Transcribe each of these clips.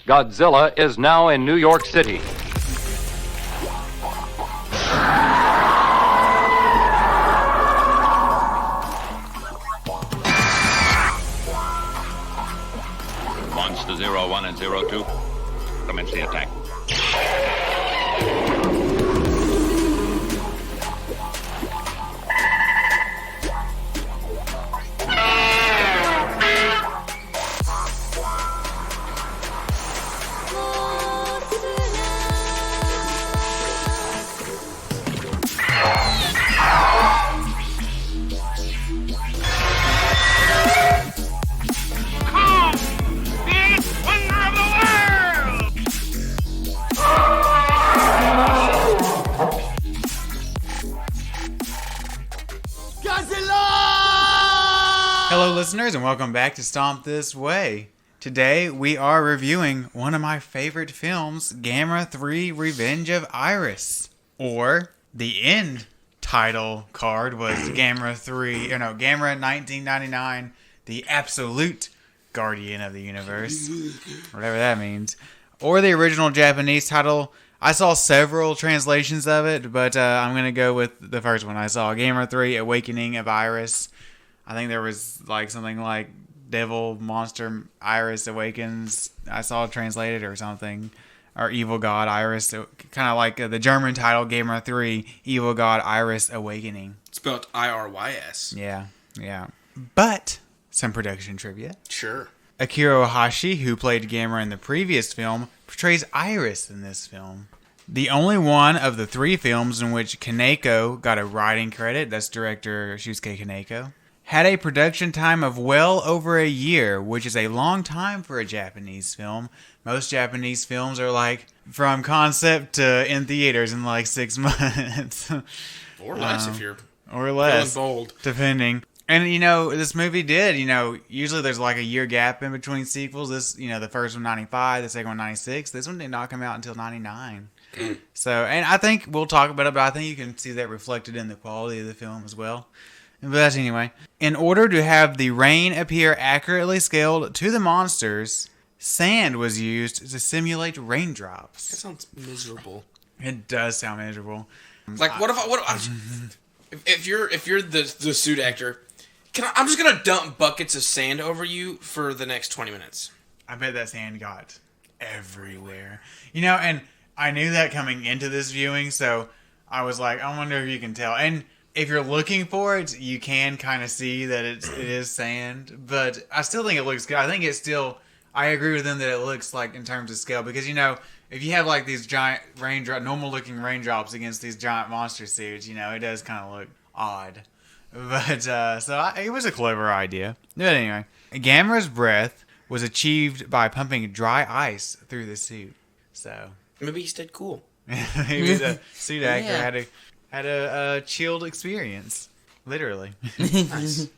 Godzilla is now in New York City. Monster 01 and 02, commence the attack. Hello listeners and welcome back to Stomp This Way. Today we are reviewing one of my favorite films, Gamera 3 Revenge of Iris. Or, the end title card was Gamera 1999, The Absolute Guardian of the Universe. Whatever that means. Or the original Japanese title. I saw several translations of it, but I'm going to go with the first one I saw. Gamera 3 Awakening of Iris. I think there was something like Devil Monster Iris Awakens. I saw it translated or something. Or Evil God Iris. Kind of like the German title, Gamera 3 Evil God Iris Awakening. Spelled I-R-Y-S. Yeah. But, some production trivia. Sure. Akira Ohashi, who played Gamera in the previous film, portrays Iris in this film. The only one of the three films in which Kaneko got a writing credit, that's director Shusuke Kaneko, had a production time of well over a year, which is a long time for a Japanese film. Most Japanese films are from concept to in theaters in 6 months. Or less if you're or less, bold. Depending. And, this movie did, usually there's a year gap in between sequels. This, the first one 95, the second one 96. This one did not come out until 99. So, and I think we'll talk about it, but I think you can see that reflected in the quality of the film as well. But anyway, in order to have the rain appear accurately scaled to the monsters, sand was used to simulate raindrops. That sounds miserable. It does sound miserable. If you're the suit actor, I'm just gonna dump buckets of sand over you for the next 20 minutes. I bet that sand got everywhere. And I knew that coming into this viewing, so I was like, I wonder if you can tell. And if you're looking for it, you can kind of see that it is sand, but I still think it looks good. I think it's still, I agree with them that it looks in terms of scale, because if you have these giant normal looking raindrops against these giant monster suits, it does kind of look odd. But, it was a clever idea. But anyway, Gamera's breath was achieved by pumping dry ice through the suit. So maybe he stayed cool. Maybe the suit actor had a chilled experience, literally. Nice.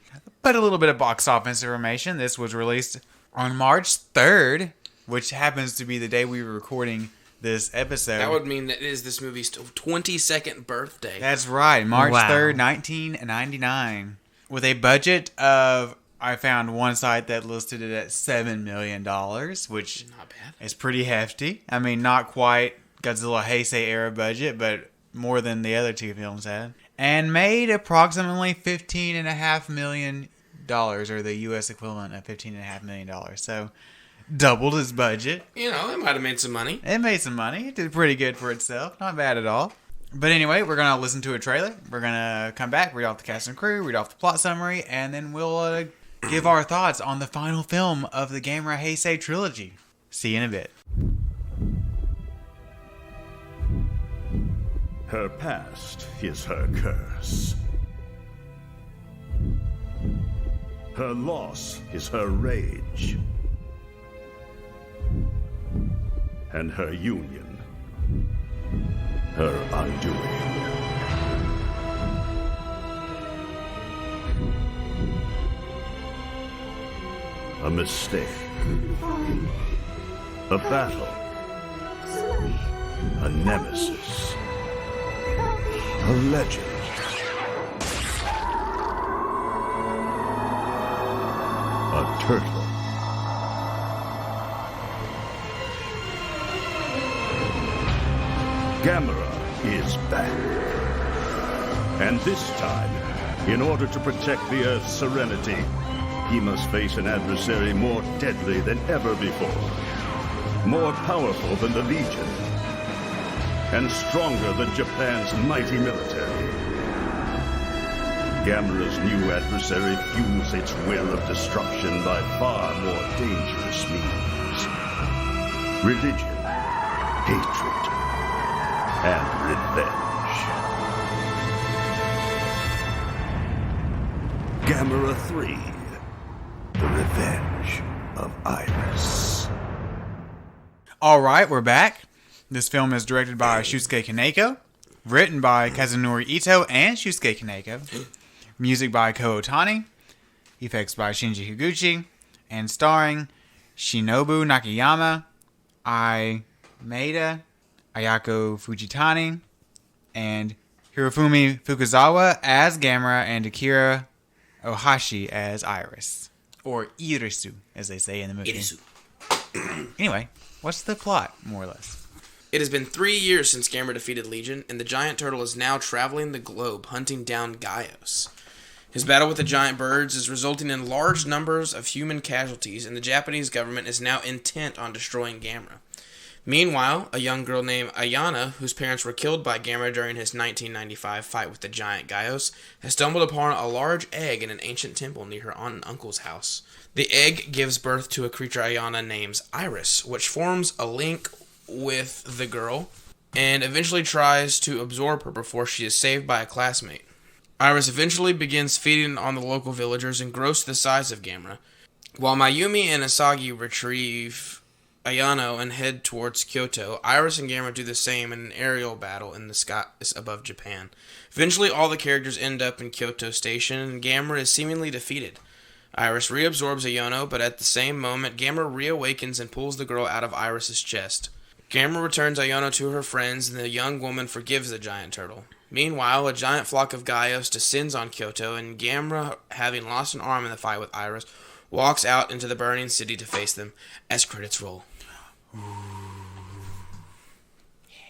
But a little bit of box office information. This was released on March 3rd, which happens to be the day we were recording this episode. That would mean that it is this movie's 22nd birthday. That's right, March 3rd, 1999. With a budget of, I found one site that listed it at $7 million, which not bad. Is pretty hefty. I mean, not quite Godzilla Heisei era budget, but more than the other two films had. And made approximately $15.5 million, or the U.S. equivalent of $15.5 million. So, doubled his budget. It might have made some money. It made some money. It did pretty good for itself. Not bad at all. But anyway, we're going to listen to a trailer. We're going to come back, read off the cast and crew, read off the plot summary, and then we'll give our thoughts on the final film of the Gamera Heisei trilogy. See you in a bit. Her past is her curse. Her loss is her rage. And her union, her undoing. A mistake. A battle. A nemesis. A legend. A turtle. Gamera is back. And this time, in order to protect the Earth's serenity, he must face an adversary more deadly than ever before. More powerful than the Legion. And stronger than Japan's mighty military. Gamera's new adversary fuels its will of destruction by far more dangerous means. Religion, hatred, and revenge. Gamera 3, The Revenge of Iris. All right, we're back. This film is directed by Shusuke Kaneko, written by Kazunori Ito and Shusuke Kaneko, music by Kow Otani, effects by Shinji Higuchi, and starring Shinobu Nakayama, Ai Maeda, Ayako Fujitani, and Hirofumi Fukuzawa as Gamera, and Akira Ohashi as Iris. Or Irisu, as they say in the movie. Irisu. Anyway, what's the plot, more or less? It has been 3 years since Gamera defeated Legion, and the giant turtle is now traveling the globe hunting down Gaios. His battle with the giant birds is resulting in large numbers of human casualties, and the Japanese government is now intent on destroying Gamera. Meanwhile, a young girl named Ayana, whose parents were killed by Gamera during his 1995 fight with the giant Gaios, has stumbled upon a large egg in an ancient temple near her aunt and uncle's house. The egg gives birth to a creature Ayana names Iris, which forms a link with the girl, and eventually tries to absorb her before she is saved by a classmate. Iris eventually begins feeding on the local villagers and grows to the size of Gamera, while Mayumi and Asagi retrieve Ayano and head towards Kyoto. Iris and Gamera do the same in an aerial battle in the skies above Japan. Eventually, all the characters end up in Kyoto Station, and Gamera is seemingly defeated. Iris reabsorbs Ayano, but at the same moment, Gamera reawakens and pulls the girl out of Iris's chest. Gamera returns Ayano to her friends, and the young woman forgives the giant turtle. Meanwhile, a giant flock of Gaios descends on Kyoto, and Gamera, having lost an arm in the fight with Iris, walks out into the burning city to face them, as credits roll.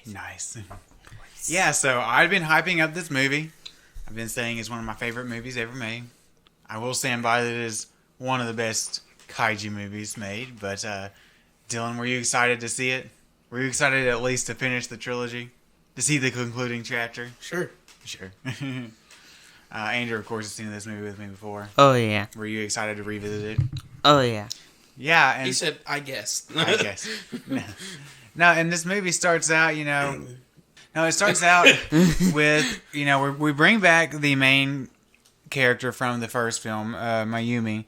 Nice. Yeah, so I've been hyping up this movie. I've been saying it's one of my favorite movies ever made. I will stand by that it is one of the best kaiju movies made, but Dylan, were you excited to see it? Were you excited at least to finish the trilogy? To see the concluding chapter? Sure. Andrew, of course, has seen this movie with me before. Oh, yeah. Were you excited to revisit it? Oh, yeah. Yeah. And He said, I guess. I guess. No, and this movie starts out, it starts out with, we bring back the main character from the first film, Mayumi.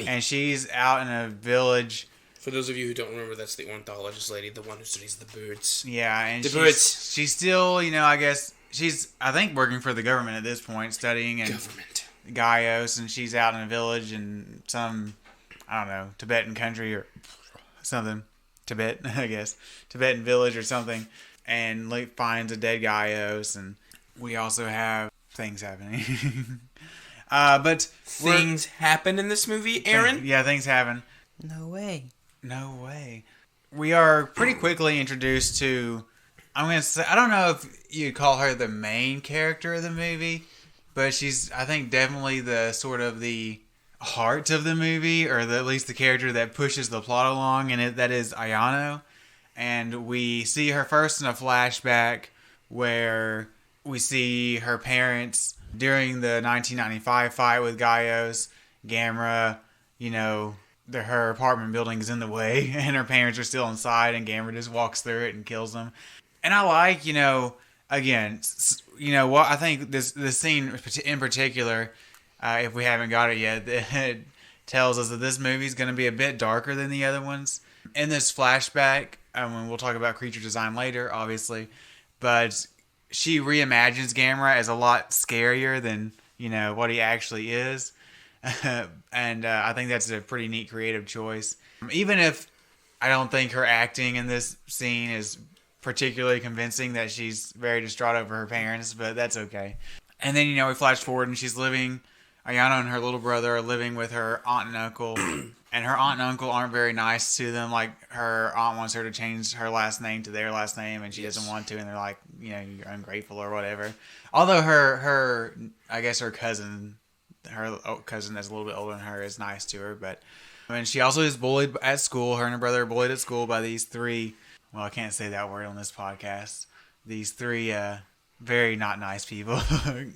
And she's out in a village. For those of you who don't remember, that's the ornithologist lady, the one who studies the birds. Yeah, and birds. She's still, I guess, I think, working for the government at this point, studying in Gaios, and she's out in a village in some, I don't know, Tibetan country or something. Tibet, I guess. Tibetan village or something. And finds a dead Gaios, and we also have things happening. But things happen in this movie, Aaron? Yeah, things happen. No way. No way. We are pretty quickly introduced to, I'm going to say, I don't know if you'd call her the main character of the movie, but she's, I think, definitely the sort of the heart of the movie, or at least the character that pushes the plot along, and that is Ayano. And we see her first in a flashback where we see her parents during the 1995 fight with Gaios. Gamera, her apartment building is in the way, and her parents are still inside, and Gamera just walks through it and kills them. And I like, again, what I think this scene in particular, if we haven't got it yet, it tells us that this movie is going to be a bit darker than the other ones. In this flashback, we'll talk about creature design later, obviously, but she reimagines Gamera as a lot scarier than, what he actually is. And I think that's a pretty neat creative choice. Even if I don't think her acting in this scene is particularly convincing, that she's very distraught over her parents, but that's okay. And then, we flash forward and she's living, Ayano and her little brother are living with her aunt and uncle, And her aunt and uncle aren't very nice to them. Like, her aunt wants her to change her last name to their last name, and she doesn't want to. And they're like, you're ungrateful or whatever. Although I guess her cousin that's a little bit older than her is nice to her. But she also is bullied at school. Her and her brother are bullied at school by these three. Well, I can't say that word on this podcast. These three very not nice people,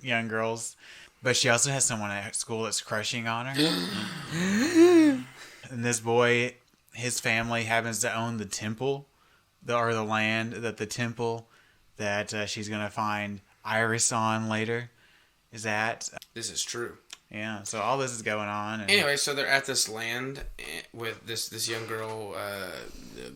young girls. But she also has someone at school that's crushing on her. And this boy, his family happens to own the temple, the land that the temple that she's going to find Iris on later is at. This is true. Yeah, so all this is going on. And anyway, so they're at this land with this young girl,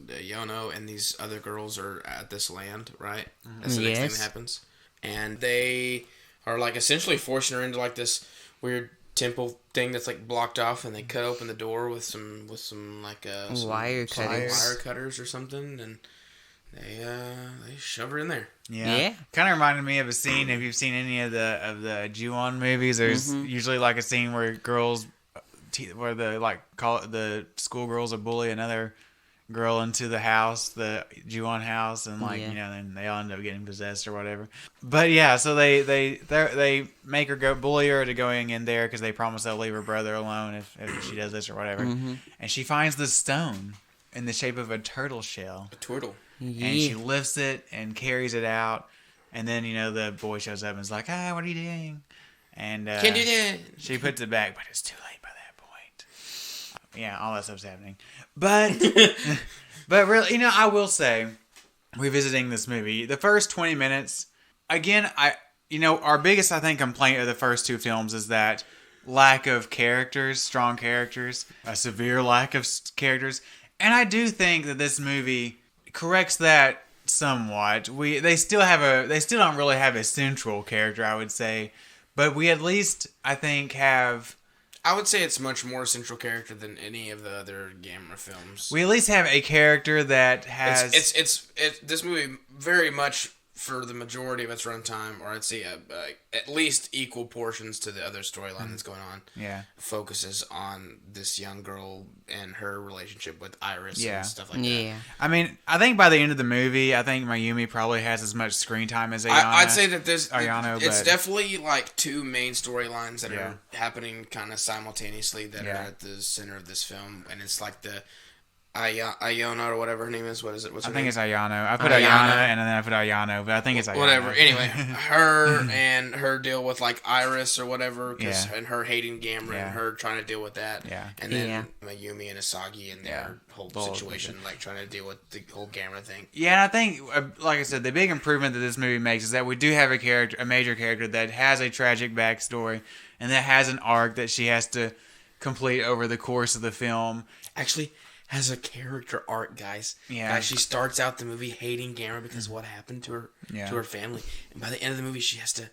Yono, and these other girls are at this land, right? That's the next thing that happens. And they are like essentially forcing her into like this weird temple thing that's like blocked off, and they cut open the door with some like some wire cutters or something, and they shove her in there. Yeah. Kind of reminded me of a scene. If you've seen any of the Ju-on movies, there's usually like a scene where girls, where the schoolgirls will bully another girl into the house, the Ju-on house, and then they all end up getting possessed or whatever. But yeah, so they make her bully her to going in there because they promise they'll leave her brother alone if she does this or whatever. And she finds this stone in the shape of a turtle shell. A turtle. Yeah. And she lifts it and carries it out. And then, the boy shows up and is like, what are you doing? And can't do that. She puts it back, but it's too late by that point. Yeah, all that stuff's happening. But really, I will say, revisiting this movie, the first 20 minutes, again, our biggest, I think, complaint of the first two films is that lack of characters, strong characters, a severe lack of characters. And I do think that this movie corrects that somewhat. They still don't really have a central character, I would say, but we at least, I think, have. I would say it's much more central character than any of the other Gamera films. We at least have a character that has. It's this movie very much, for the majority of its runtime, or I'd say at least equal portions to the other storyline that's going on. Yeah, focuses on this young girl and her relationship with Iris and stuff like that. Yeah, I mean, I think by the end of the movie, I think Mayumi probably has as much screen time as Ayano. I'd say that it's but definitely like two main storylines that are happening kind of simultaneously that are at the center of this film, and it's like the Iona or whatever her name is. What is it? What's her name? It's Ayano. I put Ayana and then I put Ayano, but I think it's Ayano. Whatever. Anyway, her and her deal with like Iris or whatever, and her hating Gamera and her trying to deal with that. Yeah. And then Mayumi and Asagi and their whole situation, like trying to deal with the whole Gamera thing. Yeah, and I think, like I said, the big improvement that this movie makes is that we do have a major character that has a tragic backstory and that has an arc that she has to complete over the course of the film. Actually, has a character arc, guys. Yeah. Guys, she starts out the movie hating Gamera because of what happened to her family, and by the end of the movie, she has to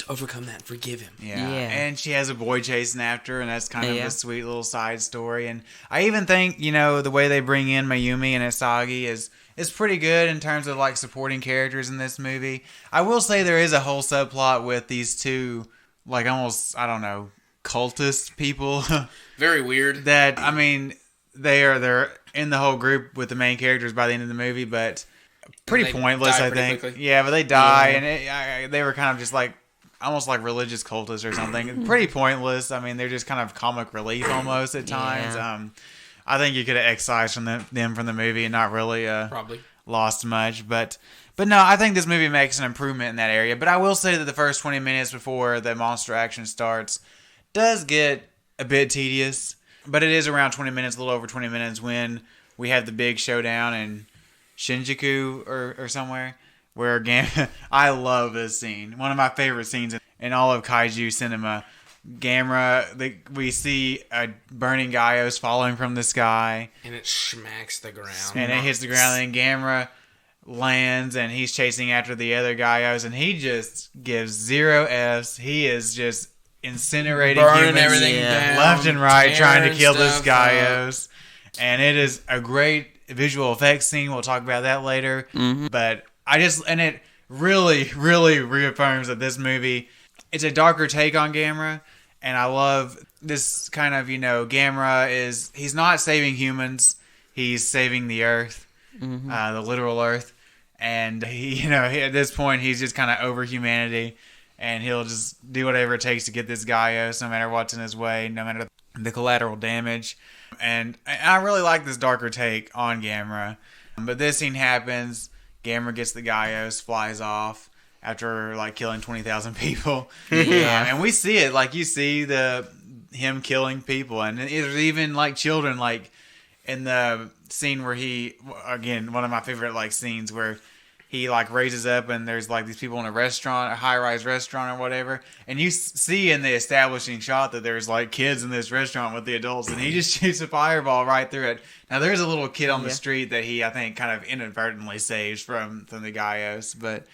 overcome that and forgive him. Yeah. And she has a boy chasing after her, and that's kind of a sweet little side story. And I even think, the way they bring in Mayumi and Asagi is pretty good in terms of like supporting characters in this movie. I will say there is a whole subplot with these two, like almost, I don't know, cultist people. Very weird. That, I mean, they're in the whole group with the main characters by the end of the movie, but pretty pointless, I think. Quickly. Yeah, but they die, and they were kind of just like almost like religious cultists or something. Pretty pointless. I mean, they're just kind of comic relief almost at times. I think you could have excised from them from the movie and not really probably lost much, but no, I think this movie makes an improvement in that area. But I will say that the first 20 minutes before the monster action starts does get a bit tedious. But it is around 20 minutes, a little over 20 minutes, when we have the big showdown in Shinjuku or somewhere. Where, again, I love this scene. One of my favorite scenes in all of kaiju cinema. Gamera, we see a burning Gaios falling from the sky. And it smacks the ground. And it hits the ground, and Gamera lands, and he's chasing after the other Gaios, and he just gives 0 Fs. He is just incinerating burning humans everything down, left and right, trying to kill this stuff Gaios. And it is a great visual effects scene. We'll talk about that later. But it really, really reaffirms that this movie, it's a darker take on Gamera. And I love this kind of, Gamera he's not saving humans, he's saving the Earth, the literal Earth, and he at this point he's just kind of over humanity, and he'll just do whatever it takes to get this Gaios, no matter what's in his way, no matter the collateral damage. And I really like this darker take on Gamera, but this scene happens. Gamera gets the Gaios, flies off after killing 20,000 people. Yeah. And we see it, you see him killing people, and there's even children, in the scene where again, one of my favorite scenes where he raises up and there's these people in a restaurant, a high-rise restaurant or whatever, and you see in the establishing shot that there's kids in this restaurant with the adults, and he just shoots a fireball right through it. Now there's a little kid on the street that he, I think, kind of inadvertently saves from the Gaios, but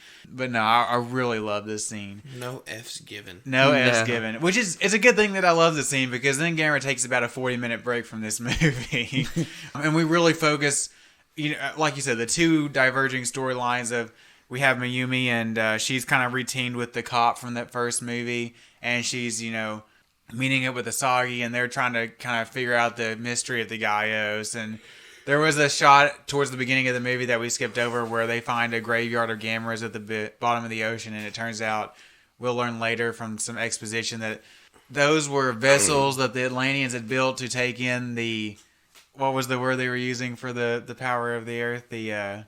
no, I really love this scene. No F's given. No F's given, which it's a good thing that I love this scene, because then Gamera takes about a 40-minute break from this movie, and we really focus. Like you said, the two diverging storylines of we have Mayumi, and she's kind of reteamed with the cop from that first movie, and she's meeting up with Asagi, and they're trying to kind of figure out the mystery of the Gaios. And there was a shot towards the beginning of the movie that we skipped over where they find a graveyard of Gameras at the bottom of the ocean, and it turns out, we'll learn later from some exposition, that those were vessels that the Atlanteans had built to take in the... What was the word they were using for the power of the Earth? The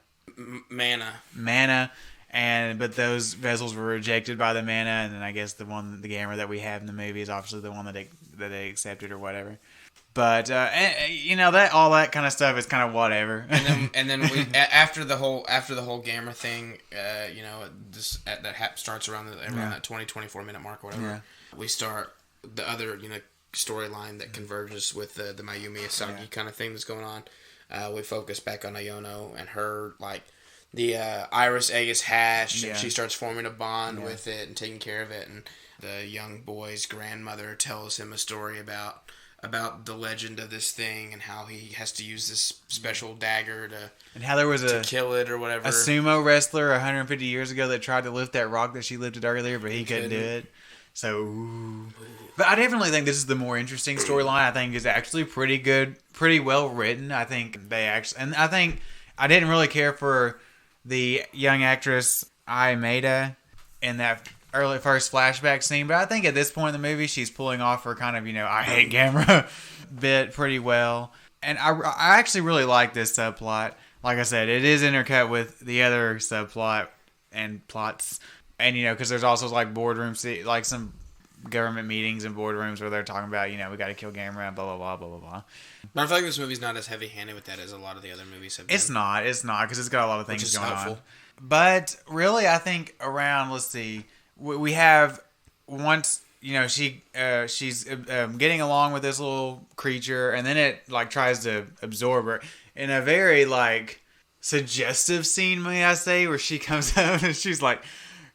mana. Mana, but those vessels were rejected by the mana, and then I guess the Gamera that we have in the movie is obviously the one that they accepted or whatever. But that all that kind of stuff is kind of whatever. And then we after the whole Gamera thing, that starts around that 24 minute mark or whatever. Yeah. We start the other storyline that converges with the Mayumi Asagi kind of thing that's going on. We focus back on Ayono and her, the iris egg is hatched, and she starts forming a bond with it and taking care of it, and the young boy's grandmother tells him a story about the legend of this thing and how he has to use this special dagger and how there was to kill it or whatever. A sumo wrestler 150 years ago that tried to lift that rock that she lifted earlier, but he couldn't do it. So, ooh. But I definitely think this is the more interesting storyline. I think it's actually pretty good, pretty well written. I think I think I didn't really care for the young actress Ai Maeda in that early first flashback scene, but I think at this point in the movie, she's pulling off her kind of I hate Gamera bit pretty well. And I actually really like this subplot. Like I said, it is intercut with the other subplot and plots. And, because there's also, boardroom, some government meetings and boardrooms where they're talking about, we got to kill Gamera and blah, blah, blah, blah, blah, blah. But I feel like this movie's not as heavy-handed with that as a lot of the other movies have been. It's not, because it's got a lot of things going on. But, really, I think around, let's see, we have, once, she's getting along with this little creature, and then it, tries to absorb her in a very, suggestive scene, may I say, where she comes out and she's like...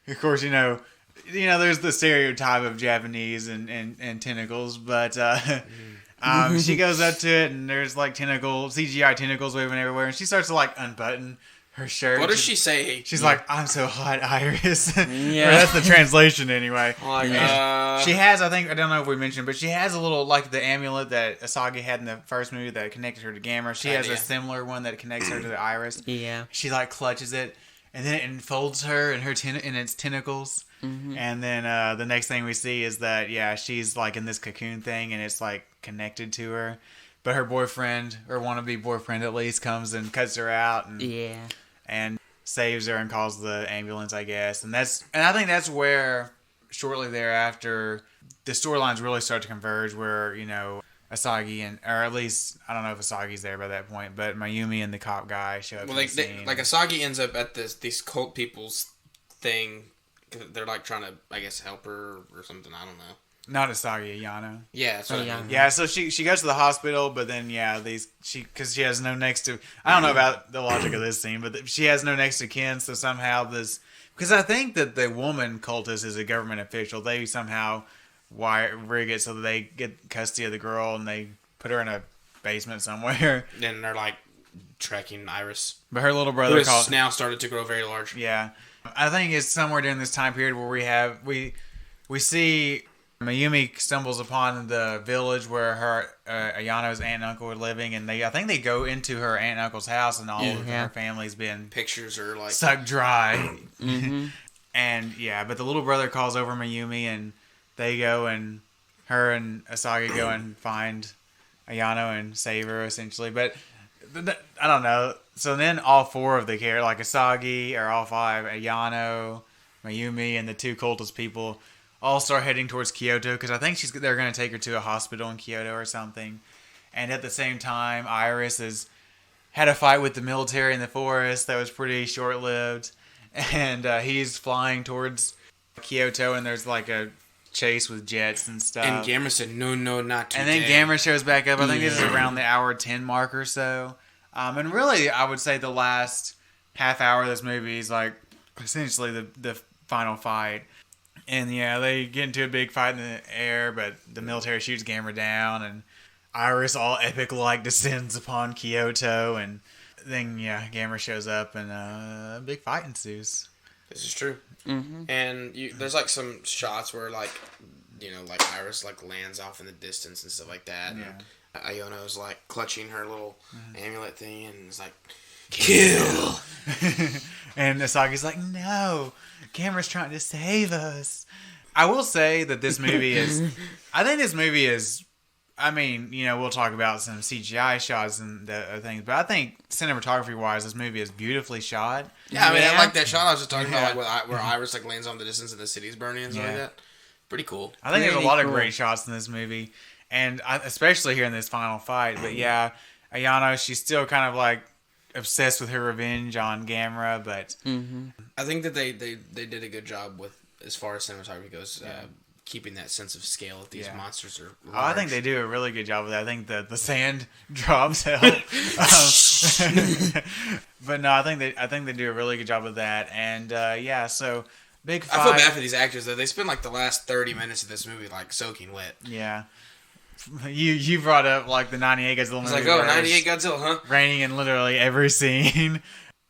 Of course, there's the stereotype of Japanese and tentacles, but she goes up to it and there's CGI tentacles waving everywhere, and she starts to unbutton her shirt. What does she say? She's like, "I'm so hot, Iris." Yeah, that's the translation anyway. She has, I don't know if we mentioned, but she has a little the amulet that Asagi had in the first movie that connected her to Gamera. She has a similar one that connects her to the Iris. Yeah, she clutches it. And then it enfolds her in in its tentacles. Mm-hmm. And then the next thing we see is that, she's in this cocoon thing, and it's connected to her. But her boyfriend, or wannabe boyfriend at least, comes and cuts her out and saves her and calls the ambulance, I guess. And I think that's where shortly thereafter the storylines really start to converge, where, Asagi or at least, I don't know if Asagi's there by that point, but Mayumi and the cop guy show up. Well, Asagi ends up at these cult people's thing. They're trying to, I guess, help her or something. I don't know. Not Asagi, Ayano. Yeah, that's what I mean. Yeah, so she goes to the hospital, but then because she has no next to. I don't know about the logic of this scene, but she has no next to kin. So somehow because I think that the woman cultist is a government official. They somehow rig it so that they get custody of the girl and they put her in a basement somewhere. And they're tracking Iris, but her little brother has now started to grow very large. Yeah, I think it's somewhere during this time period where we see Mayumi stumbles upon the village where her Ayano's aunt and uncle were living, and I think they go into her aunt and uncle's house, and all of her family's been Pictures are like sucked dry. And but the little brother calls over Mayumi, and they go, and her and Asagi go and find Ayano and save her, essentially. But I don't know. So then all four of the characters, like Asagi, or all five, Ayano, Mayumi, and the two cultist people, all start heading towards Kyoto, because I think they're going to take her to a hospital in Kyoto or something. And at the same time, Iris has had a fight with the military in the forest that was pretty short-lived. And he's flying towards Kyoto, and there's like a chase with jets and stuff. And Gamera said, no, not today. And then Gamera shows back up. I think this is around the hour 10 mark or so. And really, I would say the last half hour of this movie is like essentially the final fight. And they get into a big fight in the air, but the military shoots Gamera down, and Iris, all epic-like, descends upon Kyoto, and then Gamera shows up, and a big fight ensues. This is true. Mm-hmm. And there's like some shots where like Iris like lands off in the distance and stuff like that. Yeah. And Iono's like clutching her little amulet thing, and it's like, kill. And Asagi's like, no, Gamera's trying to save us. I will say that this movie is, I mean, we'll talk about some CGI shots and things, but I think cinematography-wise, this movie is beautifully shot. Yeah, I mean, I like that shot I was just talking about, like where Iris like lands on the distance and the city's burning and stuff like that. Pretty cool. I think there's a lot of great shots in this movie, and especially here in this final fight. But Ayano, she's still kind of like obsessed with her revenge on Gamera, but I think that they did a good job with, as far as cinematography goes, keeping that sense of scale that these monsters are large. I think they do a really good job with that. I think the sand drops help. But no, I think they do a really good job with that. And so big fight. I feel bad for these actors though. They spend like the last 30 minutes of this movie like soaking wet. Yeah. You brought up like the 98 Godzilla movie. It's like, 98 Godzilla, huh? Raining in literally every scene.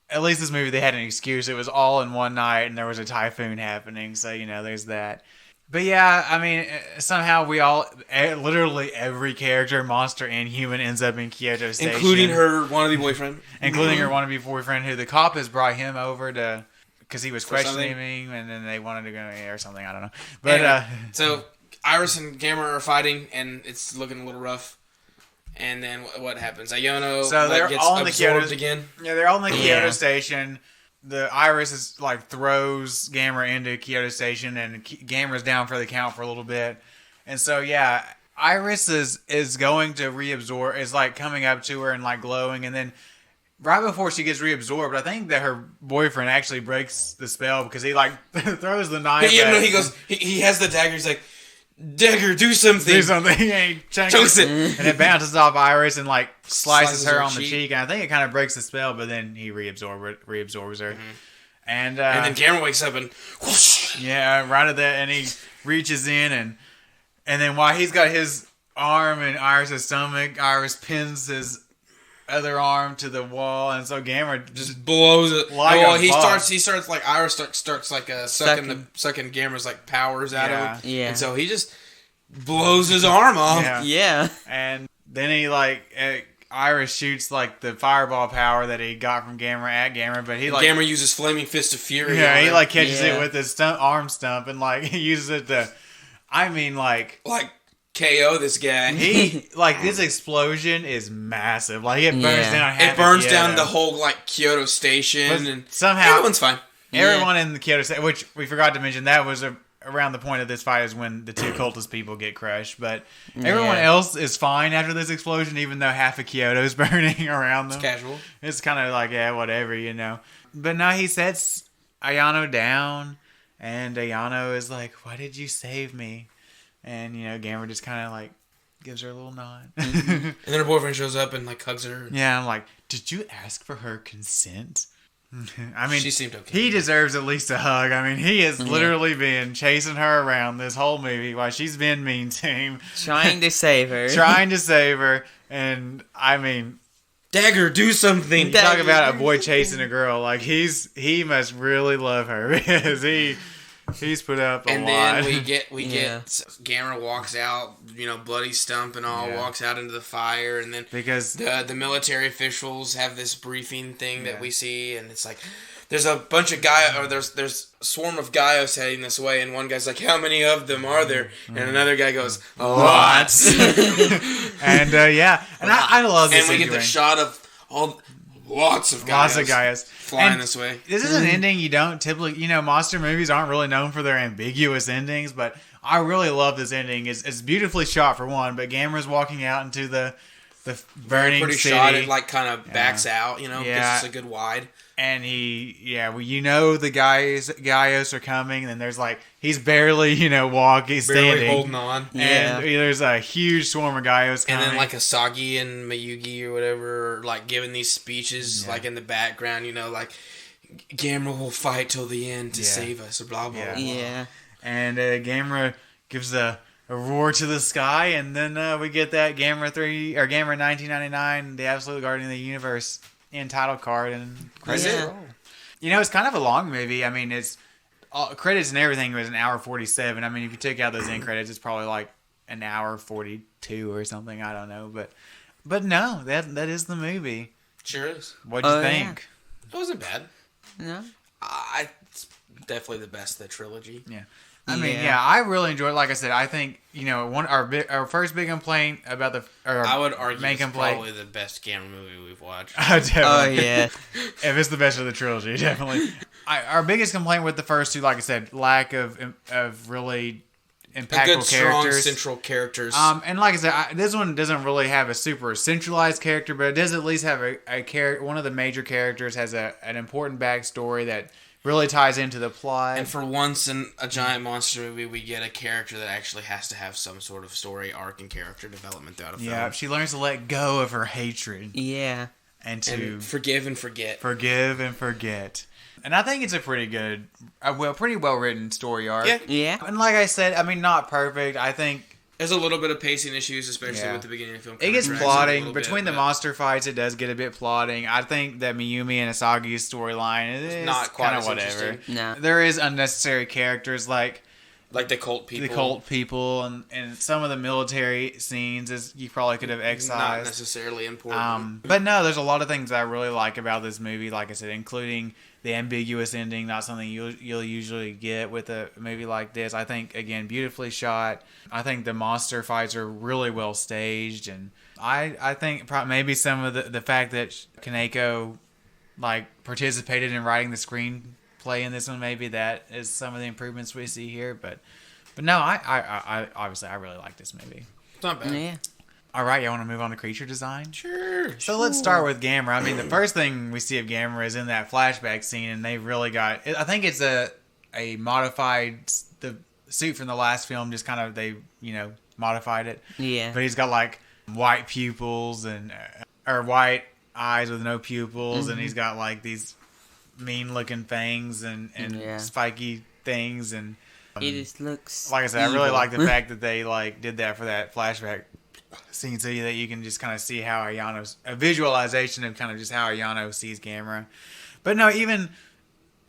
At least this movie, they had an excuse. It was all in one night, and there was a typhoon happening. So, there's that. But yeah, I mean, somehow we all, literally every character, monster and human, ends up in Kyoto Station. Including her wannabe boyfriend. Including her wannabe boyfriend, who the cop has brought him over to, because he was questioning him, and then they wanted to go or something, I don't know. But anyway, so Iris and Gamera are fighting, and it's looking a little rough. And then what happens? Ayano gets all in the absorbed Kyoto again. Yeah, they're all in the Kyoto Station. The Iris is like throws Gamera into Kyoto Station, and Gamera's down for the count for a little bit. And so Iris is going to reabsorb, is like coming up to her and like glowing, and then right before she gets reabsorbed, I think that her boyfriend actually breaks the spell because he like throws the knife. He goes. He has the dagger. He's like, dagger, do something. Do something. He chunks it, and it bounces off Iris and like slices her on the cheek. And I think it kind of breaks the spell, but then he reabsorbs her. Mm-hmm. And then Gamera wakes up and whoosh. Yeah, right at that, and he reaches in and then while he's got his arm in Iris' stomach, Iris pins his other arm to the wall, and so Gamera just blows it. Like he starts like Iris starts like sucking Gamera's like powers out of him. Yeah. And so he just blows his arm off. Yeah. And then he Iris shoots like the fireball power that he got from Gamera at Gamera, but Gamera uses Flaming Fist of Fury. Yeah, he like catches it with his arm stump and like he uses it to, KO this guy. He this explosion is massive. Like it burns down. It burns down the whole Kyoto Station, and somehow everyone's fine. Everyone in the Kyoto Station, which we forgot to mention, that was around the point of this fight is when the two cultist people get crushed. But everyone else is fine after this explosion, even though half of Kyoto is burning around them. It's casual. It's kind of like whatever, But now he sets Ayano down, and Ayano is like, "Why did you save me?" And, Gamera just kind of, gives her a little nod. And then her boyfriend shows up and, hugs her. Yeah, I'm like, did you ask for her consent? I mean, she seemed okay. He deserves at least a hug. I mean, he has literally been chasing her around this whole movie while she's been mean to him. Trying to save her. And, I mean... Dagger, do something! Talk about a boy chasing a girl. He must really love her because he... He's put up a and lot. then we get Gamera walks out, bloody stump and all, walks out into the fire, and then because the military officials have this briefing thing that we see, and it's like there's a bunch of there's a swarm of Gaios heading this way, and one guy's like, how many of them are there? And another guy goes, lots. And I love this. And we get the shot of lots of Gaios flying this way. This is an ending you don't typically, monster movies aren't really known for their ambiguous endings, but I really love this ending. It's beautifully shot for one, but Gamera's walking out into the burning pretty city. Shot, it like kind of backs out, gives us a good wide. And the Gaios are coming, and there's he's barely, walking, standing. Barely holding on. And there's a huge swarm of Gaios coming. And then Asagi and Mayugi or whatever are giving these speeches, in the background, Gamera will fight till the end to save us, or blah, blah, blah. Yeah. And Gamera gives a roar to the sky, and then we get that Gamera 1999, the Absolute Guardian of the Universe title card and credits roll. It's kind of a long movie. I mean, it's credits and everything was an hour 47. I mean, if you take out those end credits, it's probably an hour 42 or something. I don't know, but no, that is the movie. Sure is. What'd you think? It wasn't bad. No. It's definitely the best of the trilogy. Yeah. I mean, I really enjoyed it. Like I said, I think, our first big complaint about I would argue main it's complaint, probably the best Gamera movie we've watched. Definitely. Oh, yeah. If it's the best of the trilogy, definitely. Our biggest complaint with the first two, like I said, lack of really impactful good, strong characters. central characters. And like I said, this one doesn't really have a super centralized character, but it does at least have a character. One of the major characters has an important backstory that really ties into the plot. And for once in a giant monster movie, we get a character that actually has to have some sort of story arc and character development throughout a film. Yeah, she learns to let go of her hatred. Yeah. And to forgive and forget. Forgive and forget. And I think it's a pretty good, pretty well written story arc. Yeah. And like I said, I mean, not perfect. I think there's a little bit of pacing issues, especially with the beginning of the film. It gets plotting. Between the monster fights, it does get a bit plotting. I think that Miyumi and Asagi's storyline is not quite kind of whatever. No. There is unnecessary characters like the cult people. The cult people and some of the military scenes is you probably could have excised. Not necessarily important. But no, there's a lot of things I really like about this movie, like I said, including the ambiguous ending, not something you'll usually get with a movie like this. I think, again, beautifully shot. I think the monster fights are really well staged, and I think maybe some of the fact that Kaneko participated in writing the screenplay in this one, maybe that is some of the improvements we see here. But no, I obviously I really like this movie. It's not bad. Yeah. All right, y'all want to move on to creature design? Sure. So let's start with Gamera. I mean, the first thing we see of Gamera is in that flashback scene, and they really got. I think it's a modified the suit from the last film. Just kind of they modified it. Yeah. But he's got white pupils or white eyes with no pupils, and he's got these mean looking fangs and spiky things, and it just looks. Like I said, evil. I really like the fact that they did that for that flashback scene, so that you can just kind of see how Ayano's a visualization of kind of just how Ayano sees Gamera. But no, even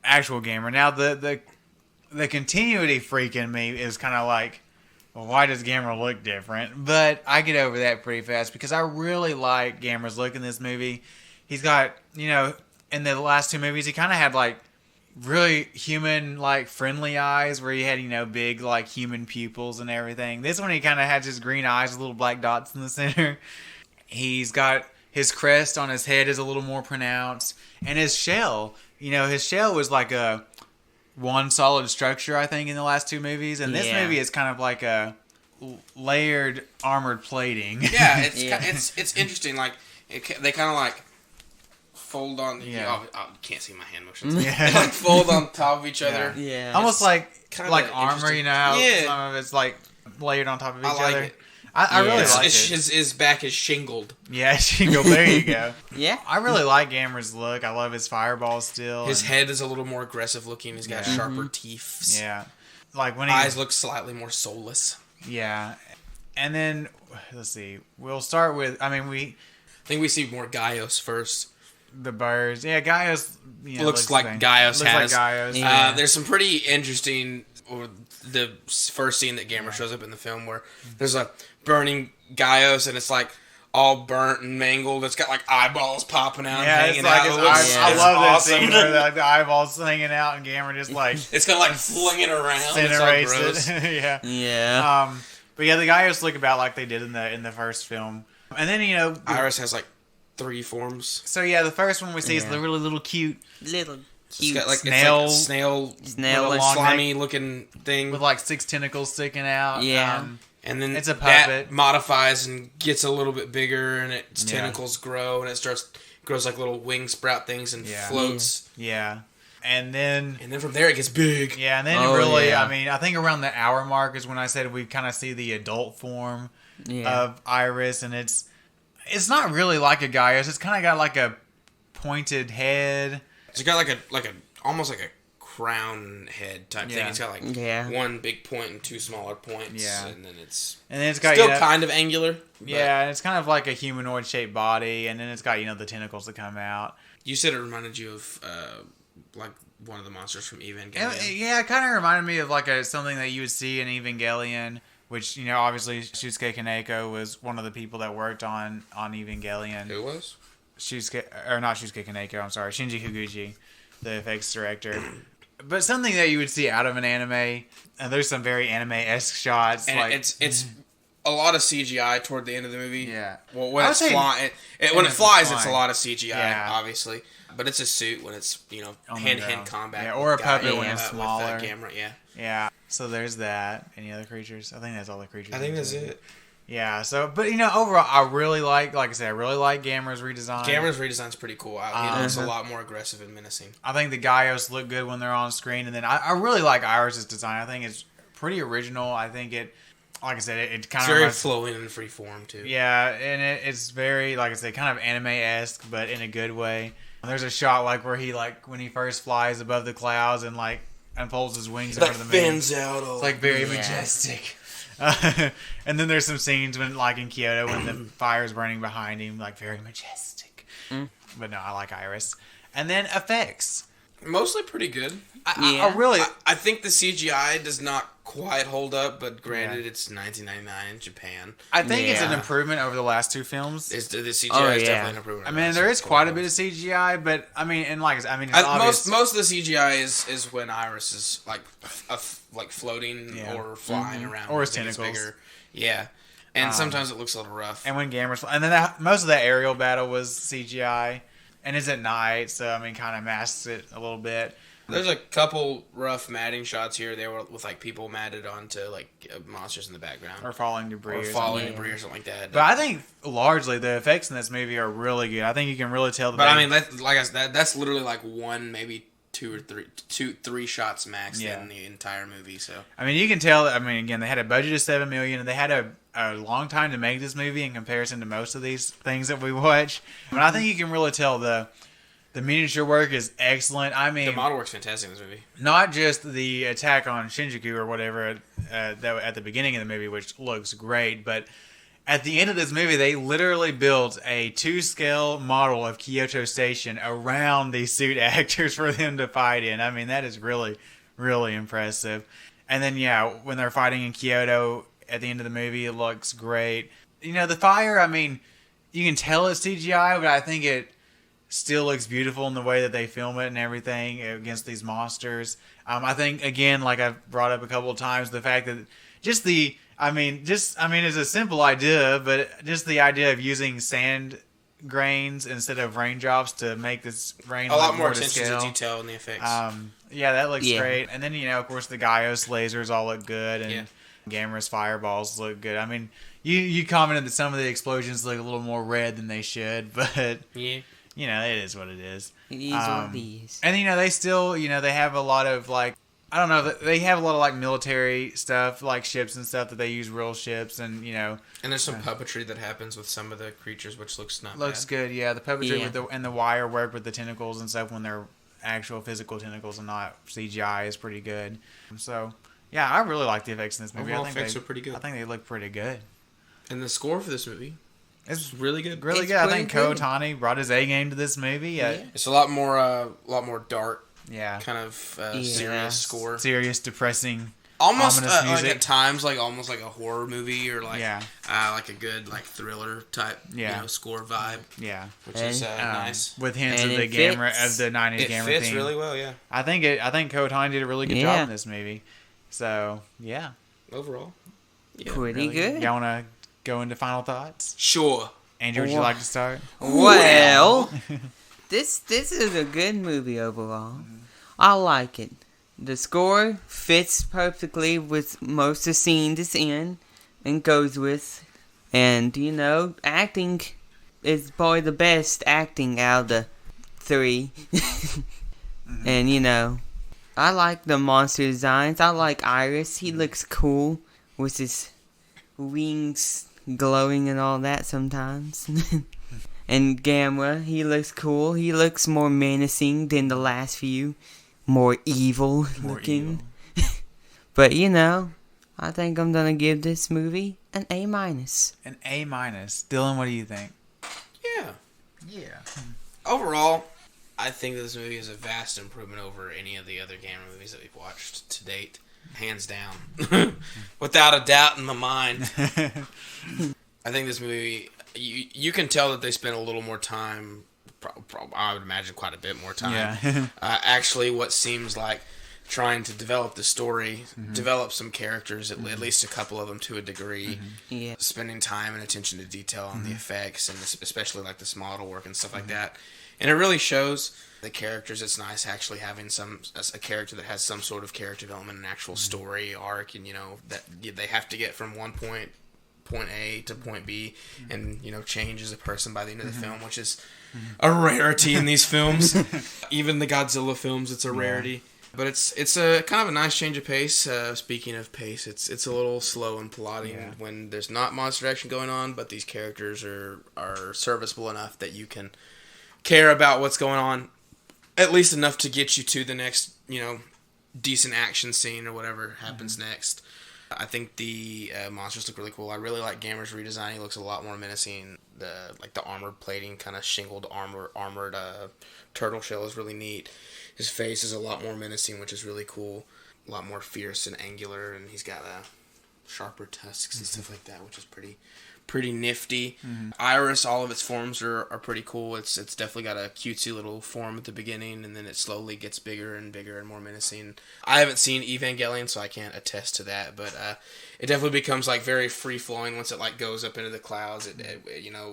actual Gamera. Now the continuity freak in me is kind of well, why does Gamera look different? But I get over that pretty fast because I really like Gamera's look in this movie. He's got in the last two movies he kind of had really human friendly eyes where he had big human pupils and everything. This one he kind of had just green eyes with little black dots in the center. He's got his crest on his head is a little more pronounced, and his shell was a one solid structure, I think, in the last two movies, and this movie is kind of a layered armored plating. Yeah, it's interesting. They kind of fold on. Yeah. You can't see my hand motions. Yeah. They fold on top of each other. Yeah. Almost like armor, interesting. how some of it's layered on top of each other. It. I really like it. His back is shingled. Yeah, shingled. There you go. Yeah. I really like Gamera's look. I love his fireball still. His head is a little more aggressive looking. He's got sharper teeth. Yeah. When eyes look slightly more soulless. Yeah. And then, let's see. We'll start with, I think we see more Gaios first. The birds. Yeah, Gaios looks like Gaios has. Like Gaios. Yeah. There's some pretty interesting or the first scene that Gamera shows up in the film where there's a burning Gaios and it's like all burnt and mangled. It's got like eyeballs popping out and hanging out. I love that scene where the eyeballs hanging out and Gamera just like it's kind of like flinging around. Incinerates it. Yeah. But yeah, the Gaios look about like they did in the first film. And then, Iris has like 3 forms. So yeah, the first one we see is the really little cute It's got like snail, it's like a snail with a slimy looking thing with like 6 tentacles sticking out. Yeah. And then it's a puppet. That modifies and gets a little bit bigger, and its tentacles grow, and it grows like little wing sprout things and floats. Yeah. And then from there it gets big. Yeah, and then I mean, I think around the hour mark is when I said we kind of see the adult form of Iris, and it's not really like a Gaius. It's kind of got like a pointed head. It's got like a almost like a crown head type thing. It's got like one big point and 2 smaller points. Yeah, and then it's got still kind of angular. Yeah, and it's kind of like a humanoid shaped body, and then it's got the tentacles that come out. You said it reminded you of like one of the monsters from Evangelion. Yeah, it kind of reminded me of like something that you would see in Evangelion, which obviously Shusuke Kaneko was one of the people that worked on Evangelion. Who was? Not Shusuke Kaneko. I'm sorry, Shinji Higuchi, the effects director. But something that you would see out of an anime, and there's some very anime-esque shots. And like, it's a lot of CGI toward the end of the movie. Yeah. Well, when it's flying, when it flies, it's a lot of CGI, obviously. But it's a suit when it's hand-to-hand combat. Yeah, or a puppet when it's smaller. With camera, yeah. So there's that. Any other creatures? I think that's all the creatures. I think that's it. Yeah, but overall, I really like I said, I really like Gamera's redesign. Gamera's redesign's pretty cool. He looks a lot more aggressive and menacing. I think the Gaios look good when they're on screen, and then I really like Iris's design. I think it's pretty original. I think it, like I said, it kind of very flowing and free form too. Yeah, and it's very, like I said, kind of anime-esque, but in a good way. There's a shot like where he when he first flies above the clouds and like unfolds his wings in front of the moon. Fins out. It's like very majestic. And then there's some scenes when, like in Kyoto, when the fire's burning behind him, like very majestic. But no, I like Iris. And then effects, mostly pretty good. I think the CGI does not quite hold up, but granted, it's 1999 in Japan. I think it's an improvement over the last 2 films. The CGI is definitely an improvement. I mean, there is quite a bit of CGI, but I mean, and it's obvious. Most of the CGI is when Iris is like floating or flying around, or his tentacles. Bigger. Yeah, and sometimes it looks a little rough. And when Gamera's, and then most of that aerial battle was CGI, and it's at night, so I mean, kind of masks it a little bit. There's a couple rough matting shots here. They were with like people matted onto like monsters in the background, or falling debris, or something like that. But I think largely the effects in this movie are really good. I think you can really tell. But I mean, like I said, that's literally like one, maybe 2 or 3 shots max in the entire movie. So I mean, you can tell. I mean, again, they had a budget of $7 million, and they had a long time to make this movie in comparison to most of these things that we watch. But I think you can really tell the miniature work is excellent. I mean, the model work's fantastic in this movie. Not just the attack on Shinjuku or whatever that at the beginning of the movie, which looks great, but at the end of this movie, they literally built a 2-scale model of Kyoto Station around these suit actors for them to fight in. I mean, that is really, really impressive. And then, when they're fighting in Kyoto at the end of the movie, it looks great. The fire, I mean, you can tell it's CGI, but I think it still looks beautiful in the way that they film it and everything against these monsters. I think, again, like I've brought up a couple of times, the fact that it's a simple idea, but just the idea of using sand grains instead of raindrops to make this rain a lot more attention to detail in the effects. That looks great. And then, of course, the Gaios lasers all look good, and Gamera's fireballs look good. I mean, you commented that some of the explosions look a little more red than they should, but it is what it is. It is what it is. And, they still, they have a lot of, like, I don't know, they have a lot of, like, military stuff, like ships and stuff that they use real ships, and, And there's some puppetry that happens with some of the creatures, which looks bad. Good, yeah. The puppetry and the wire work with the tentacles and stuff when they're actual physical tentacles and not CGI is pretty good. So, yeah, I really like the effects in this movie. Overall effects are pretty good. I think they look pretty good. And the score for this movie... It's really good. Really good. I think Kow Otani brought his A game to this movie. It's a lot more dark. Yeah. Kind of serious score. Serious, depressing almost ominous like music. at times, like almost like a horror movie or like Yeah. like a good like thriller type, Yeah. score vibe, Yeah. which is nice. With hints And of the it Gamera fits. of the 90s It Gamera fits theme. really well, yeah. I think Kow Otani did a really good Yeah. job in this movie. So yeah, Overall, yeah. Pretty really. good. Y'all want to go into final thoughts? Sure. Andrew, would you like to start? Well, this is a good movie overall. I like it. The score fits perfectly with most of the scenes it's in and goes with. And, acting is probably the best acting out of the three. And, I like the monster designs. I like Iris. He looks cool with his wings glowing and all that sometimes. And Gamera, he looks cool. He looks more menacing than the last few. More evil looking. But I think I'm gonna give this movie an A-. An A-. Dylan, what do you think? Yeah. Yeah. Overall, I think this movie is a vast improvement over any of the other Gamera movies that we've watched to date. Hands down. Without a doubt in my mind. I think this movie, you can tell that they spent a little more time, I would imagine quite a bit more time, Yeah. actually what seems like trying to develop the story, develop some characters, at least a couple of them to a degree, Yeah. spending time and attention to detail on the effects, and especially like this model work and stuff like that. And it really shows the characters. It's nice actually having a character that has some sort of character development, an actual story arc, and that they have to get from one point A to point B, and change as a person by the end of the film, which is a rarity in these films. Even the Godzilla films, it's a rarity. But it's a kind of a nice change of pace. Speaking of pace, it's a little slow and plodding when there's not monster action going on, but these characters are serviceable enough that you can care about what's going on, at least enough to get you to the next decent action scene or whatever happens next. I think the monsters look really cool. I really like Gamera's redesign. He looks a lot more menacing. The armor plating, kind of shingled armored turtle shell is really neat. His face is a lot more menacing, which is really cool. A lot more fierce and angular, and he's got sharper tusks and stuff like that, which is pretty nifty. Iris, all of its forms are pretty cool. It's definitely got a cutesy little form at the beginning, and then it slowly gets bigger and bigger and more menacing. I haven't seen Evangelion, so I can't attest to that, but it definitely becomes like very free flowing once it like goes up into the clouds.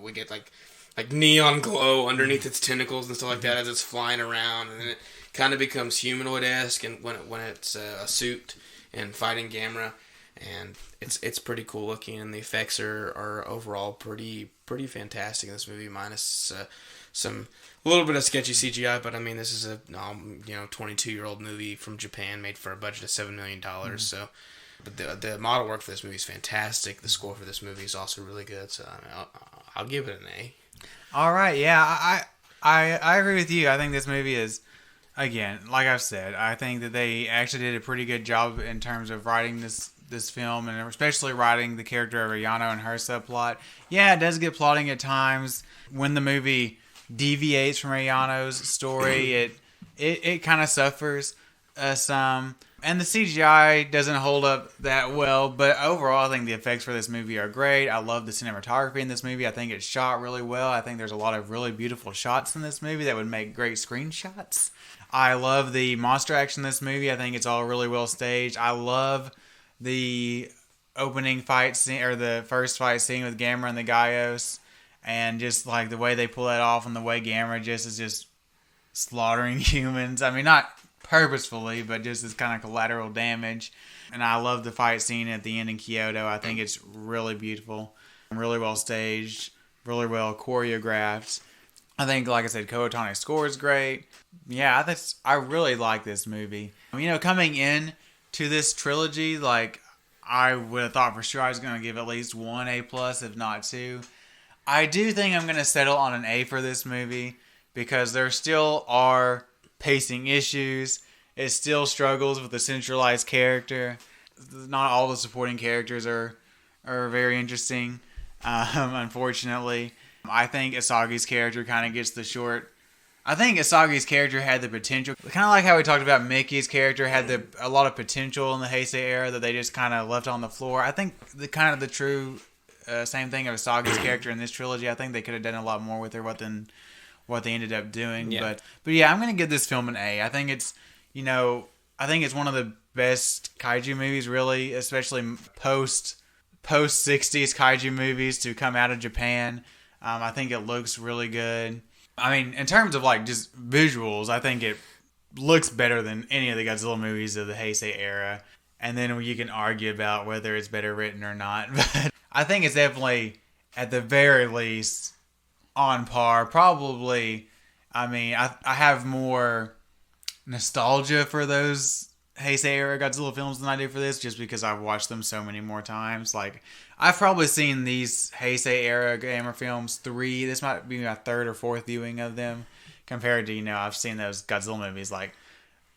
We get like neon glow underneath its tentacles and stuff like that as it's flying around, and then it kind of becomes humanoid-esque, and when it's a suit and fighting Gamera. And it's pretty cool looking, and the effects are overall pretty fantastic in this movie, minus a little bit of sketchy CGI. But I mean, this is a 22-year-old movie from Japan made for a budget of $7 million. So, but the model work for this movie is fantastic. The score for this movie is also really good. So I'll give it an A. All right, yeah, I agree with you. I think this movie is, again, like I've said, I think that they actually did a pretty good job in terms of writing this film, and especially writing the character of Ayano and her subplot. Yeah, it does get plotting at times. When the movie deviates from Ayano's story, it kind of suffers some. And the CGI doesn't hold up that well, but overall I think the effects for this movie are great. I love the cinematography in this movie. I think it's shot really well. I think there's a lot of really beautiful shots in this movie that would make great screenshots. I love the monster action in this movie. I think it's all really well staged. I love the opening fight scene, or the first fight scene with Gamera and the Gaios, and just like the way they pull that off, and the way Gamera is just slaughtering humans. I mean, not purposefully, but just as kind of collateral damage. And I love the fight scene at the end in Kyoto. I think it's really beautiful, really well staged, really well choreographed. I think, like I said, Kow Otani's score is great. Yeah, I really like this movie. Coming in to this trilogy, like, I would have thought for sure I was going to give at least one A+, if not two. I do think I'm going to settle on an A for this movie, because there still are pacing issues. It still struggles with the centralized character. Not all the supporting characters are very interesting, unfortunately. I think Asagi's character kind of gets the short I think Asagi's character had the potential, kind of like how we talked about Mickey's character had a lot of potential in the Heisei era that they just kind of left on the floor. I think the true same thing of Asagi's character in this trilogy. I think they could have done a lot more with her than what they ended up doing. Yeah. But yeah, I'm gonna give this film an A. I think it's one of the best kaiju movies, really, especially post 60s kaiju movies to come out of Japan. I think it looks really good. I mean, in terms of like just visuals, I think it looks better than any of the Godzilla movies of the Heisei era. And then you can argue about whether it's better written or not. But I think it's definitely, at the very least, on par. Probably, I mean, I have more nostalgia for those Heisei era Godzilla films than I do for this, just because I've watched them so many more times. Like, I've probably seen these Heisei era Gamera films 3. This might be my 3rd or 4th viewing of them, compared to, I've seen those Godzilla movies like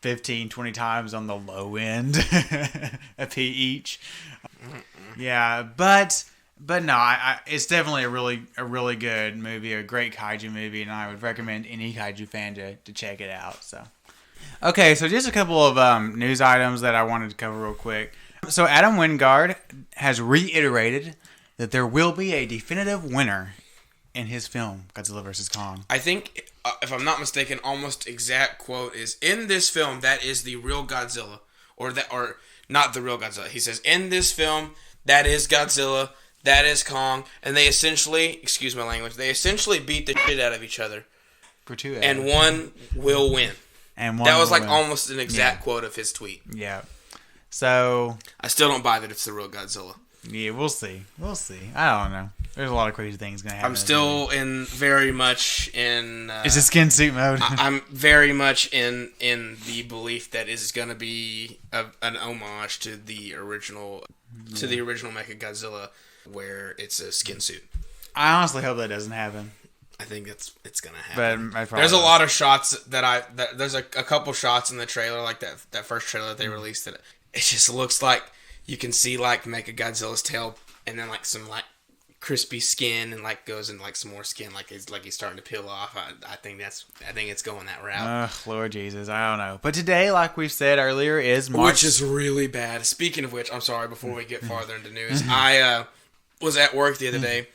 15, 20 times on the low end, a P each. Yeah, but no, it's definitely a really good movie, a great kaiju movie, and I would recommend any kaiju fan to check it out. So, okay, so just a couple of news items that I wanted to cover real quick. So Adam Wingard has reiterated that there will be a definitive winner in his film Godzilla vs. Kong. I think, if I'm not mistaken, almost exact quote is, "In this film, that is the real Godzilla," or not the real Godzilla. He says, "In this film, that is Godzilla, that is Kong," and they essentially, excuse my language, they essentially beat the shit out of each other. For 2 hours. And one will win. And one that was like win. Almost an exact quote of his tweet. Yeah. So I still don't buy that it's the real Godzilla. Yeah, we'll see. I don't know. There's a lot of crazy things going to happen. I'm still very much in... it's a skin suit mode. I'm very much in the belief that is going to be an homage to the original Mechagodzilla, where it's a skin suit. I honestly hope that doesn't happen. I think it's going to happen. But there's a lot of shots there's a couple shots in the trailer, like that first trailer that they released, that it just looks like you can see like Mechagodzilla's tail, and then like some like crispy skin, and like goes into like some more skin, like he's starting to peel off. I think it's going that route. Lord Jesus, I don't know. But today, like we said earlier, is March, which is really bad. Speaking of which, I'm sorry. Before we get farther into news, I was at work the other day.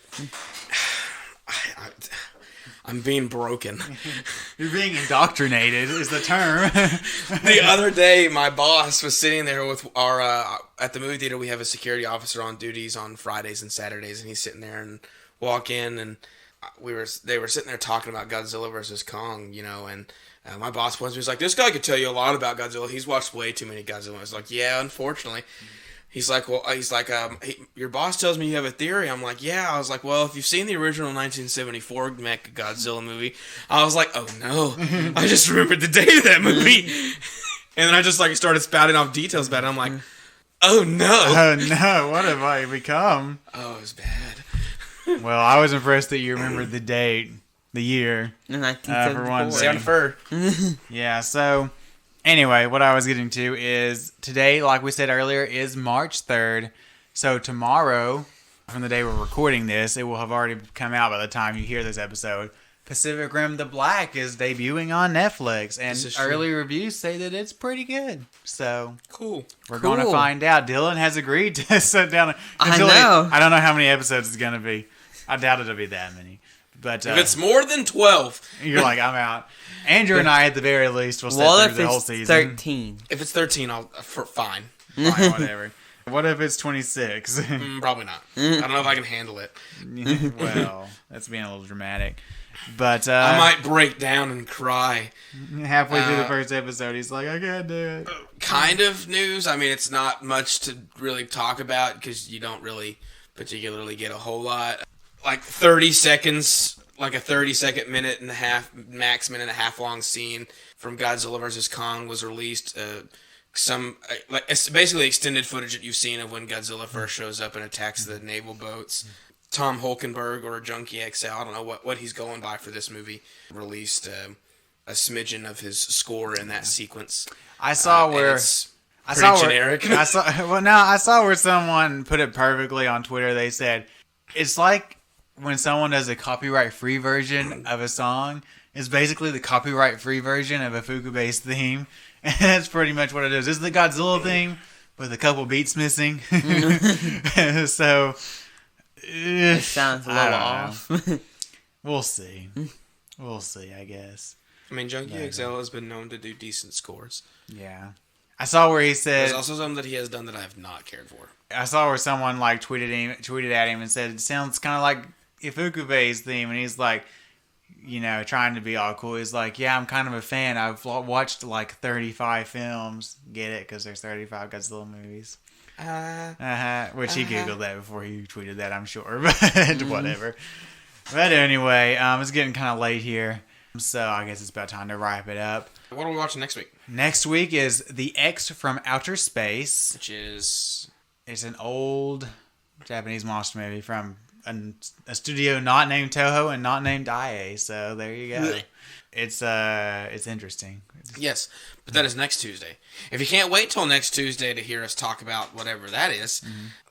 I'm being broken. You're being indoctrinated is the term. The other day, my boss was sitting there with our, at the movie theater, we have a security officer on duties on Fridays and Saturdays, and he's sitting there and walk in, and they were sitting there talking about Godzilla versus Kong, and my boss points to me, he's like, "This guy could tell you a lot about Godzilla. He's watched way too many Godzilla." I was like, "Yeah, unfortunately." He's like, your boss tells me you have a theory. I'm like, "Yeah." I was like, "Well, if you've seen the original 1974 Mechagodzilla movie," I was like, "Oh no, I just remembered the date of that movie." And then I just started spouting off details about it. I'm like, "Oh no. Oh no, what have I become?" Oh, it was bad. Well, I was impressed that you remembered the date, the year. 1974. Yeah, so... Anyway, what I was getting to is today, like we said earlier, is March 3rd. So tomorrow, from the day we're recording this, it will have already come out by the time you hear this episode. Pacific Rim: The Black is debuting on Netflix, and early reviews say that it's pretty good. So cool. We're going to find out. Dylan has agreed to sit down. I know. I don't know how many episodes it's going to be. I doubt it'll be that many. But if it's more than 12, you're like, I'm out. Andrew and I, at the very least, will sit through the whole season. 13? If it's 13, fine. Fine, whatever. What if it's 26? Probably not. I don't know if I can handle it. Well, that's being a little dramatic. But I might break down and cry. Halfway through the first episode, he's like, "I can't do it." Kind of news. I mean, it's not much to really talk about because you don't really particularly get a whole lot. Like 30 seconds, like a 30-second, minute and a half long scene from Godzilla vs. Kong was released. It's basically extended footage that you've seen of when Godzilla first shows up and attacks the naval boats. Tom Hulkenberg, or Junkie XL, I don't know what he's going by for this movie, released a smidgen of his score in that sequence. I saw where generic. I saw where someone put it perfectly on Twitter. They said it's like when someone does a copyright-free version of a song, is basically the copyright-free version of a Fuku-based theme. And that's pretty much what it is. This is the Godzilla theme with a couple beats missing. So... It sounds a little off. We'll see. We'll see, I guess. I mean, Junkie XL has been known to do decent scores. Yeah. I saw where he said... There's also some that he has done that I have not cared for. I saw where someone like tweeted at him and said, it sounds kind of like Ifukube's theme. And he's like, you know, trying to be all cool. He's like, yeah, I'm kind of a fan. I've watched like 35 films. Get it? Because there's 35 Godzilla movies. Which he Googled that before he tweeted that, I'm sure. But whatever. But anyway, it's getting kind of late here. So I guess it's about time to wrap it up. What are we watching next week? Next week is The X from Outer Space. Which is... It's an old Japanese monster movie from a studio not named Toho and not named IA. So there you go. It's interesting. Yes, but that is next Tuesday. If you can't wait till next Tuesday to hear us talk about whatever that is...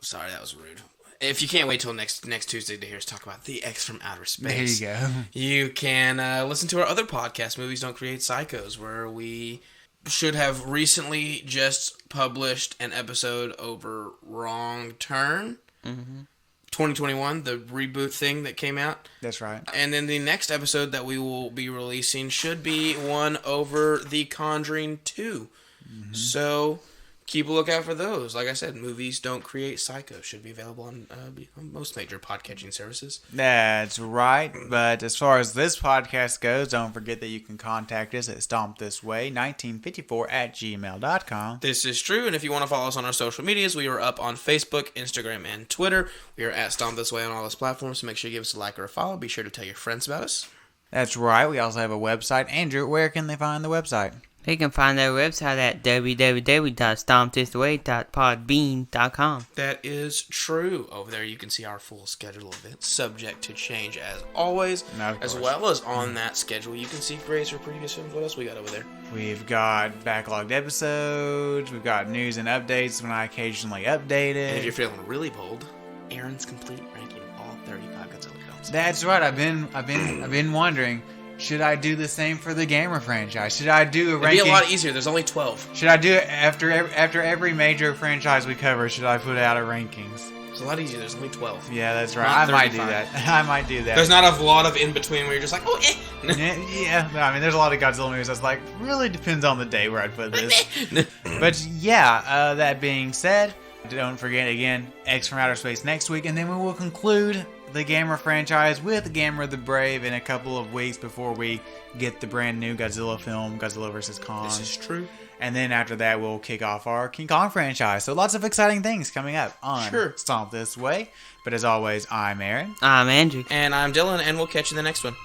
Sorry, that was rude. If you can't wait till next Tuesday to hear us talk about The X from Outer Space, there you go. You can listen to our other podcast, Movies Don't Create Psychos, where we should have recently just published an episode over Wrong Turn, 2021, the reboot thing that came out. That's right. And then the next episode that we will be releasing should be one over The Conjuring 2. So... keep a lookout for those. Like I said, Movies Don't Create Psycho should be available on most major podcatching services. That's right. But as far as this podcast goes, don't forget that you can contact us at stompthisway1954@gmail.com. This is true, and if you want to follow us on our social medias, we are up on Facebook, Instagram, and Twitter. We are at Stomp This Way on all those platforms, so make sure you give us a like or a follow. Be sure to tell your friends about us. That's right. We also have a website. Andrew, where can they find the website? You can find our website at www.stompthisway.podbean.com. That is true. Over there you can see our full schedule of events, subject to change as always. As well as on that schedule, you can see grades for previous films. What else we got over there? We've got backlogged episodes. We've got news and updates when I occasionally update it. And if you're feeling really bold, Aaron's complete ranking of all 35 Godzilla films. That's right. I've been wondering. Should I do the same for the Gamera franchise? Should I do a ranking? It'd be a lot easier. There's only 12. Should I do it after every major franchise we cover? Should I put out a rankings? It's a lot easier. There's only 12. Yeah, that's right. Not I might do 35. that. I might do that. There's not a lot of in between where you're just like, oh, eh. Yeah, I mean, there's a lot of Godzilla movies that's like, really depends on the day where I'd put this. But yeah, that being said, don't forget again, X from Outer Space next week, and then we will conclude the Gamera franchise with Gamera the Brave in a couple of weeks before we get the brand new Godzilla film, Godzilla vs. Kong. This is true. And then after that, we'll kick off our King Kong franchise. So lots of exciting things coming up on Stomp This Way. But as always, I'm Aaron. I'm Andrew. And I'm Dylan, and we'll catch you in the next one.